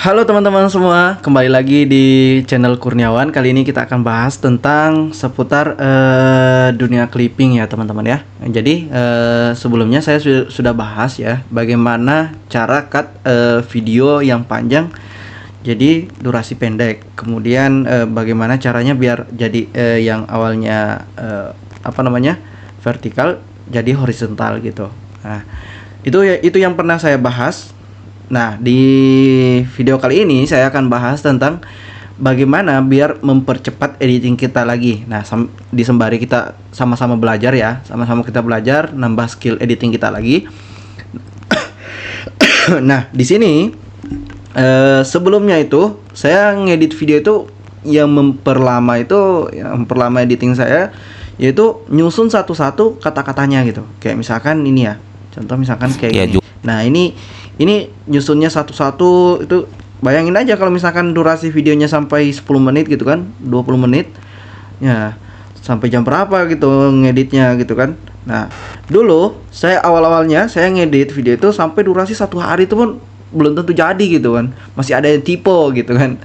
Halo teman-teman semua, kembali lagi di channel Kurniawan. Kali ini kita akan bahas tentang seputar dunia clipping ya teman-teman ya. Jadi sebelumnya saya sudah bahas ya bagaimana cara cut video yang panjang jadi durasi pendek. Kemudian bagaimana caranya biar jadi yang awalnya vertikal jadi horizontal gitu. Nah, itu yang pernah saya bahas. Nah, di video kali ini saya akan bahas tentang bagaimana biar mempercepat editing kita lagi. Nah, disembari kita sama-sama belajar ya, sama-sama kita belajar nambah skill editing kita lagi. Nah, di sini sebelumnya itu saya ngedit video itu yang memperlama editing saya, yaitu nyusun satu-satu kata-katanya gitu. Kayak misalkan ini ya, contoh misalkan kayak gini. Nah, ini nyusunnya satu-satu itu, bayangin aja kalau misalkan durasi videonya sampai 10 menit gitu kan, 20 menit ya, sampai jam berapa gitu ngeditnya gitu kan. Nah, dulu saya awal-awalnya saya ngedit video itu sampai durasi 1 hari itu pun belum tentu jadi gitu kan, masih ada yang typo gitu kan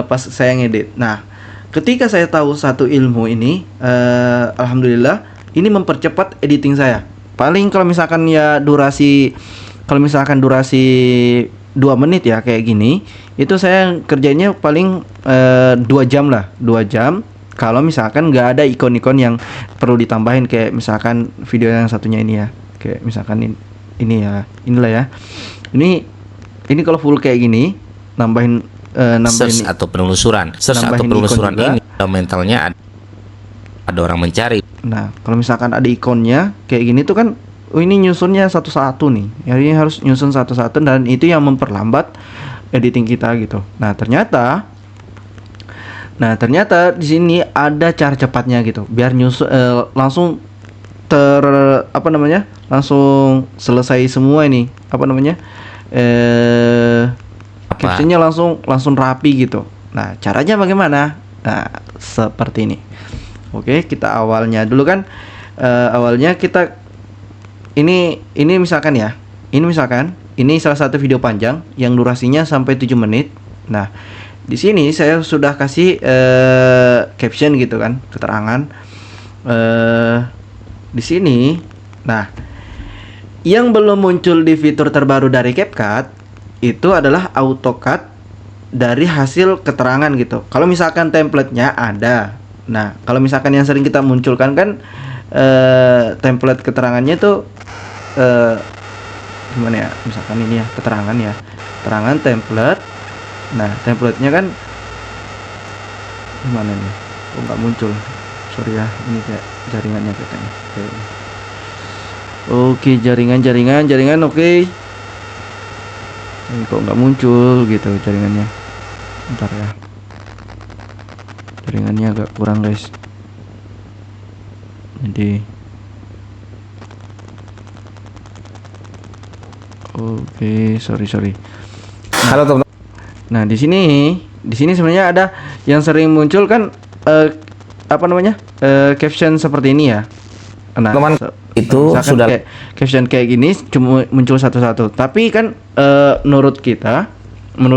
pas saya ngedit. Nah, ketika saya tahu satu ilmu ini, alhamdulillah ini mempercepat editing saya. Paling kalau misalkan durasi 2 menit ya kayak gini, itu saya kerjanya paling 2 jam lah, 2 jam. Kalau misalkan nggak ada ikon-ikon yang perlu ditambahin, kayak misalkan video yang satunya ini ya, kayak misalkan ini ya, inilah ya. Ini kalau full kayak gini, nambahin search atau penelusuran. Search atau penelusuran ini fundamentalnya ada orang mencari. Nah, kalau misalkan ada ikonnya kayak gini tuh kan, ini nyusunnya satu-satu nih. Ini harus nyusun satu-satu, dan itu yang memperlambat editing kita gitu. Nah, ternyata di sini ada cara cepatnya gitu. Biar nyusun langsung langsung selesai semua ini. Captionnya langsung rapi gitu. Nah, caranya bagaimana? Nah, seperti ini. Oke, kita awalnya dulu kan, awalnya kita ini misalkan ya, ini salah satu video panjang yang durasinya sampai 7 menit. Nah, di sini saya sudah kasih caption gitu kan, keterangan di sini. Nah, yang belum muncul di fitur terbaru dari CapCut itu adalah auto cut dari hasil keterangan gitu. Kalau misalkan template-nya ada. Nah, kalau misalkan yang sering kita munculkan kan template keterangannya tuh gimana ya, misalkan ini ya, keterangan template. Nah, template-nya kan gimana nih, kok nggak muncul, sorry ya, ini kayak jaringannya katanya kayak ini. Oke, jaringan oke. Ini kok nggak muncul gitu jaringannya, bentar ya, jaringannya agak kurang guys. Jadi oke, sorry. Halo teman-teman. Nah, di sini sebenarnya ada yang sering muncul kan caption seperti ini ya. Nah, itu sudah kayak caption kayak gini cuma muncul satu-satu. Tapi kan menurut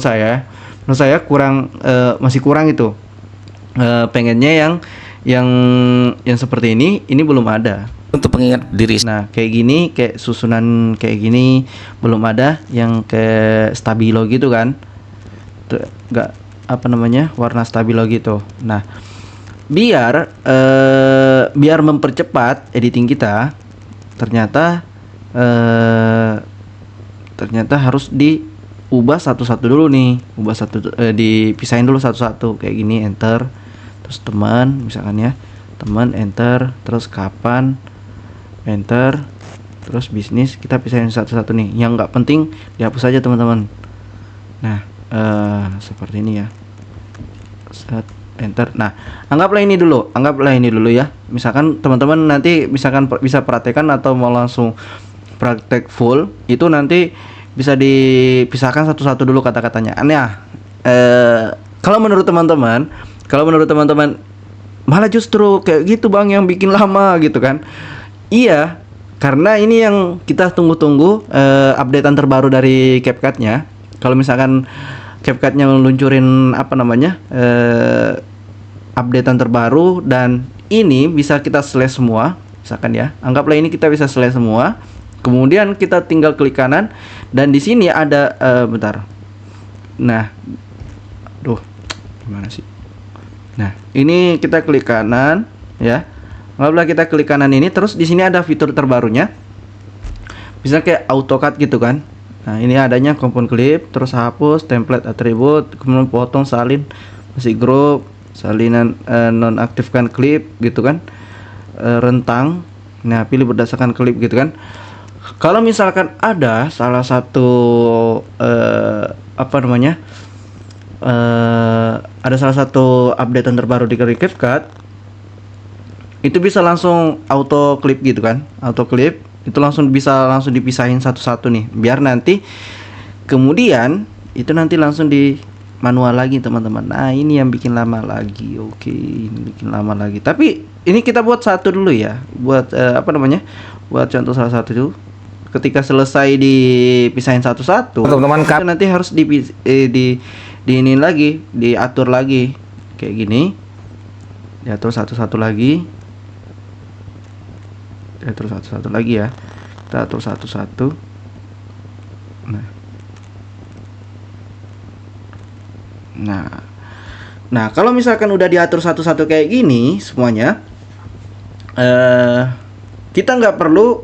saya kurang, masih kurang itu. Pengennya yang seperti ini belum ada untuk pengingat diri. Nah, kayak gini, kayak susunan kayak gini belum ada, yang kayak stabilo gitu kan, nggak warna stabilo gitu. Nah, biar mempercepat editing kita, ternyata harus diubah satu-satu dulu nih, dipisahin dulu satu-satu kayak gini, enter, terus teman misalkan ya, teman enter, terus kapan enter, terus bisnis kita pisahin satu-satu nih. Yang nggak penting dihapus aja teman-teman. Nah, seperti ini ya, set enter. Nah, anggaplah ini dulu ya. Misalkan teman-teman nanti bisa praktekkan atau mau langsung praktek full, itu nanti bisa dipisahkan satu-satu dulu kata-katanya. Nah, kalau menurut teman-teman malah justru kayak gitu bang yang bikin lama gitu kan. Iya, karena ini yang kita tunggu-tunggu, updatean terbaru dari CapCut-nya. Kalau misalkan CapCut-nya meluncurin apa namanya updatean terbaru, dan ini bisa kita select semua. Misalkan ya, anggaplah ini kita bisa select semua. Kemudian kita tinggal klik kanan, dan di sini ada bentar. Nah, gimana sih? Nah, ini kita klik kanan ya. Anggaplah kita klik kanan ini, terus di sini ada fitur terbarunya. Bisa kayak AutoCAD gitu kan. Nah, ini adanya compound clip, terus hapus, template atribut, kemudian potong, salin, masih group, salinan nonaktifkan klip gitu kan. Rentang. Nah, pilih berdasarkan klip gitu kan. Kalau misalkan ada salah satu ada salah satu updatean terbaru di CapCut, itu bisa langsung auto clip gitu kan. Auto clip itu bisa langsung dipisahin satu-satu nih, biar nanti kemudian itu nanti langsung di manual lagi teman-teman. Nah, ini yang bikin lama lagi. Oke, ini bikin lama lagi. Tapi ini kita buat satu dulu ya. Buat buat contoh salah satu dulu. Ketika selesai dipisahin satu-satu, teman-teman, nanti harus diinin lagi, diatur lagi kayak gini. Diatur satu-satu lagi. Diatur satu-satu lagi ya. Kita atur satu-satu. Nah, kalau misalkan udah diatur satu-satu kayak gini semuanya, kita nggak perlu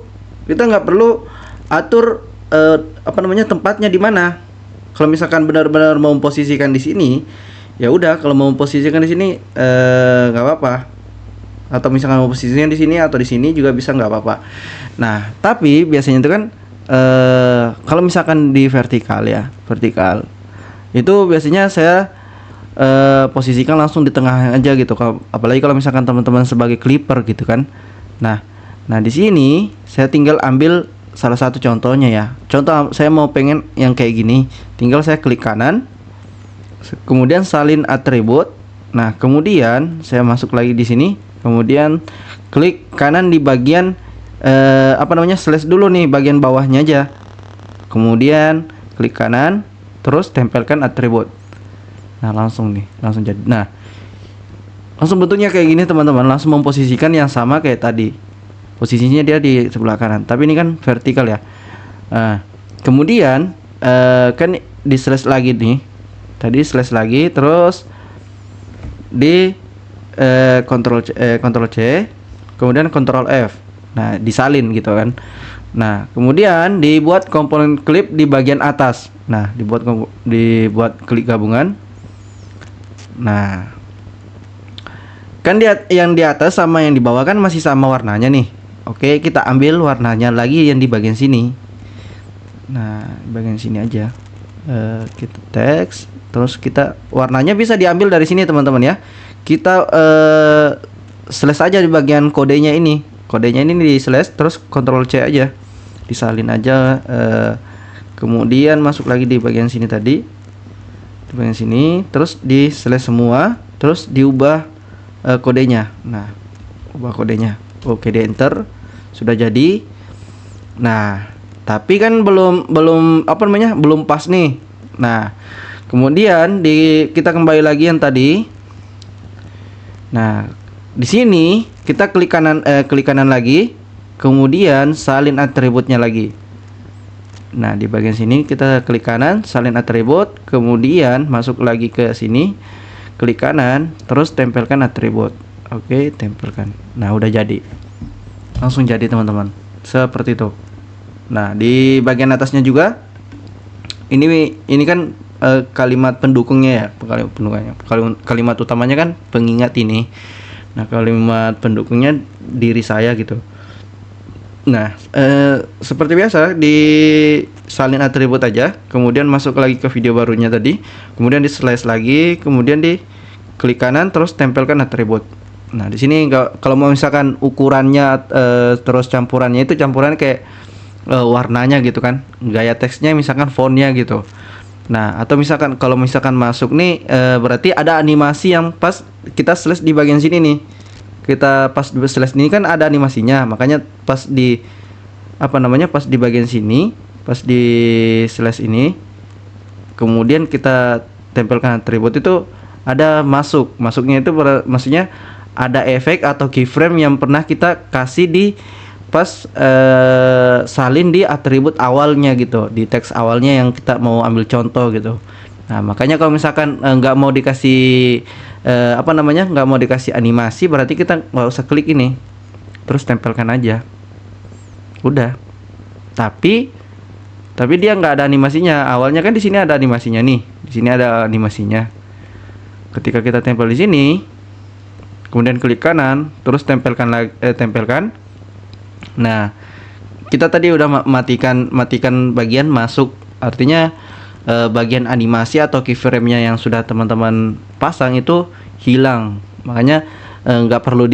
atur tempatnya di mana. Kalau misalkan benar-benar mau memposisikan di sini, ya udah. Kalau mau memposisikan di sini nggak apa-apa. Atau misalkan mau posisinya di sini atau di sini juga bisa, nggak apa-apa. Nah, tapi biasanya itu kan kalau misalkan di vertikal itu biasanya saya posisikan langsung di tengah aja gitu. Apalagi kalau misalkan teman-teman sebagai clipper gitu kan. Nah di sini saya tinggal ambil salah satu contohnya ya. Contoh saya mau pengen yang kayak gini, tinggal saya klik kanan, kemudian salin atribut. Nah, kemudian saya masuk lagi di sini, kemudian klik kanan di bagian slash dulu nih, bagian bawahnya aja. Kemudian klik kanan, terus tempelkan atribut. Nah, langsung jadi. Nah, langsung bentuknya kayak gini teman-teman. Langsung memposisikan yang sama kayak tadi. Posisinya dia di sebelah kanan, tapi ini kan vertikal ya. Nah, kemudian kan di slash lagi nih. Tadi slash lagi, terus di Ctrl C, kemudian Ctrl F. Nah, disalin gitu kan. Nah, kemudian dibuat komponen klip di bagian atas. Nah, dibuat klik gabungan. Nah, kan yang di atas sama yang di bawah kan masih sama warnanya nih. Oke, kita ambil warnanya lagi yang di bagian sini. Nah, bagian sini aja. Kita teks, terus kita warnanya bisa diambil dari sini teman-teman ya. Kita slash aja di bagian kodenya ini. Kodenya ini di slash, terus Ctrl C aja. Disalin aja. Kemudian masuk lagi di bagian sini tadi. Di bagian sini, terus di slash semua, terus diubah kodenya. Nah, ubah kodenya. Oke, di enter. Sudah jadi. Nah, tapi kan belum pas nih. Nah, kemudian kita kembali lagi yang tadi. Nah, di sini kita klik kanan lagi, kemudian salin atributnya lagi. Nah, di bagian sini kita klik kanan, salin atribut, kemudian masuk lagi ke sini, klik kanan, terus tempelkan atribut. Oke, tempelkan. Nah, udah jadi. Langsung jadi teman-teman. Seperti itu. Nah, di bagian atasnya juga ini kan kalimat pendukungnya ya, kalimat utamanya kan pengingat ini. Nah, kalimat pendukungnya diri saya gitu. Nah, seperti biasa di salin atribut aja, kemudian masuk lagi ke video barunya tadi, kemudian di slash lagi, kemudian di klik kanan, terus tempelkan atribut. Nah, di sini kalau mau misalkan ukurannya terus campurannya kayak warnanya gitu kan, gaya teksnya misalkan fontnya gitu. Nah, atau misalkan kalau misalkan masuk nih berarti ada animasi yang pas kita slash di bagian sini nih. Kita pas di slash ini kan ada animasinya, makanya pas di pas di bagian sini, pas di slash ini, kemudian kita tempelkan atribut itu ada masuknya itu maksudnya ada efek atau keyframe yang pernah kita kasih di pas salin di atribut awalnya gitu, di teks awalnya yang kita mau ambil contoh gitu. Nah makanya kalau misalkan nggak mau dikasih nggak mau dikasih animasi, berarti kita nggak usah klik ini, terus tempelkan aja, udah. Tapi dia nggak ada animasinya. Awalnya kan di sini ada animasinya nih, di sini ada animasinya. Ketika kita tempel di sini, kemudian klik kanan, terus tempelkan. Nah, kita tadi udah matikan bagian masuk, artinya bagian animasi atau keyframe-nya yang sudah teman-teman pasang itu hilang. Makanya nggak perlu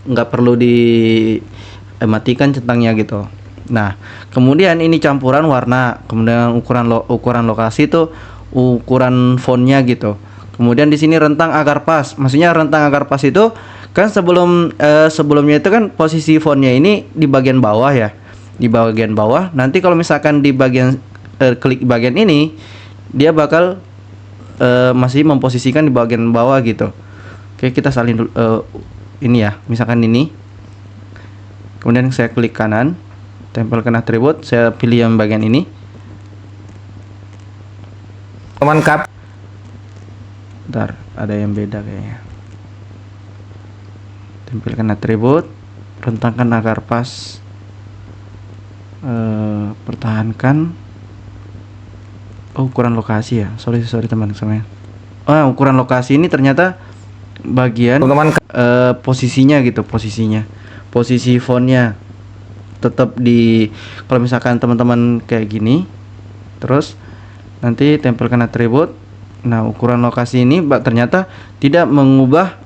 nggak perlu dimatikan centangnya gitu. Nah, kemudian ini campuran warna, kemudian ukuran lokasi itu ukuran fontnya gitu. Kemudian di sini rentang agar pas. Maksudnya rentang agar pas itu kan sebelumnya itu kan posisi fontnya ini di bagian bawah ya. Di bagian bawah. Nanti kalau misalkan di bagian klik bagian ini, dia bakal masih memposisikan di bagian bawah gitu. Oke, kita salin dulu ini ya. Misalkan ini. Kemudian saya klik kanan, tempelkan atribut, saya pilih yang bagian ini. Mantap. Bentar, ada yang beda kayaknya. Tempelkan atribut, rentangkan agar pas, pertahankan. Oh, ukuran lokasi ya. Sorry teman-teman. Oh, ukuran lokasi ini ternyata bagian posisinya gitu, posisi fontnya tetap di. Kalau misalkan teman-teman kayak gini, terus nanti tempelkan atribut. Nah, ukuran lokasi ini ternyata tidak mengubah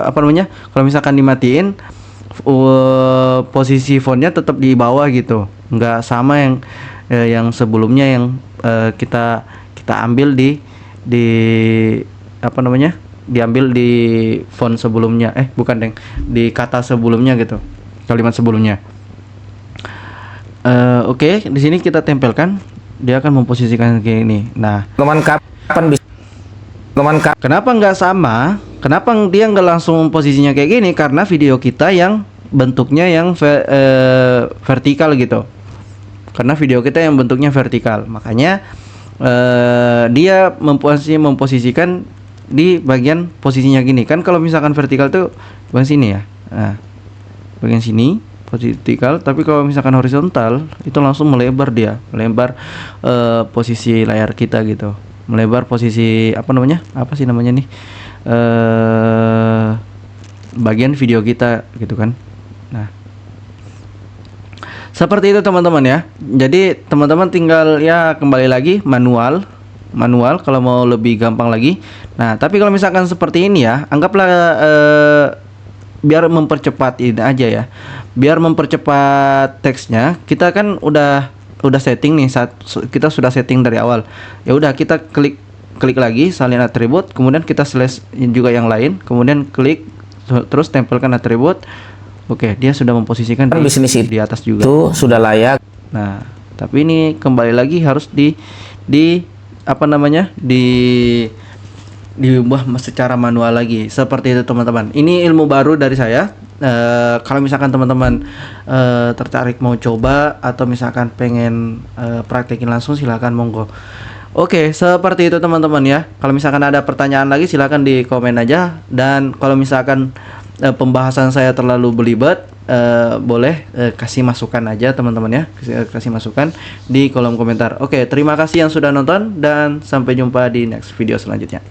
kalau misalkan dimatiin posisi fontnya tetap di bawah gitu. Nggak sama yang sebelumnya yang kita ambil diambil di font sebelumnya. Bukan, Deng. Di kata sebelumnya gitu. Kalimat sebelumnya. Oke, di sini kita tempelkan, dia akan memposisikan kayak ini. Nah, kenapa nggak sama? Kenapa dia nggak langsung posisinya kayak gini? Karena video kita yang bentuknya yang vertikal gitu. Karena video kita yang bentuknya vertikal, makanya dia memposisikan di bagian posisinya gini. Kan kalau misalkan vertikal tuh bagian sini ya. Nah, bagian sini vertikal, tapi kalau misalkan horizontal itu langsung melebar posisi layar kita gitu. Melebar posisi bagian video kita gitu kan. Nah, seperti itu teman-teman ya. Jadi teman-teman tinggal ya kembali lagi manual kalau mau lebih gampang lagi. Nah, tapi kalau misalkan seperti ini ya, anggaplah biar mempercepat ini aja ya. Biar mempercepat teksnya, kita kan udah setting nih, kita sudah setting dari awal. Ya udah, kita klik lagi salin atribut, kemudian kita slash juga yang lain, kemudian klik terus tempelkan atribut. Oke, dia sudah memposisikan di atas juga. Itu sudah layak. Nah, tapi ini kembali lagi harus diubah secara manual lagi. Seperti itu teman-teman. Ini ilmu baru dari saya. Kalau misalkan teman-teman tertarik mau coba atau misalkan pengen praktekin langsung, silakan monggo. Oke, seperti itu teman-teman ya. Kalau misalkan ada pertanyaan lagi silakan di komen aja. Dan kalau misalkan pembahasan saya terlalu belibet, boleh kasih masukan aja teman-teman ya. Kasih masukan di kolom komentar. Oke, terima kasih yang sudah nonton dan sampai jumpa di next video selanjutnya.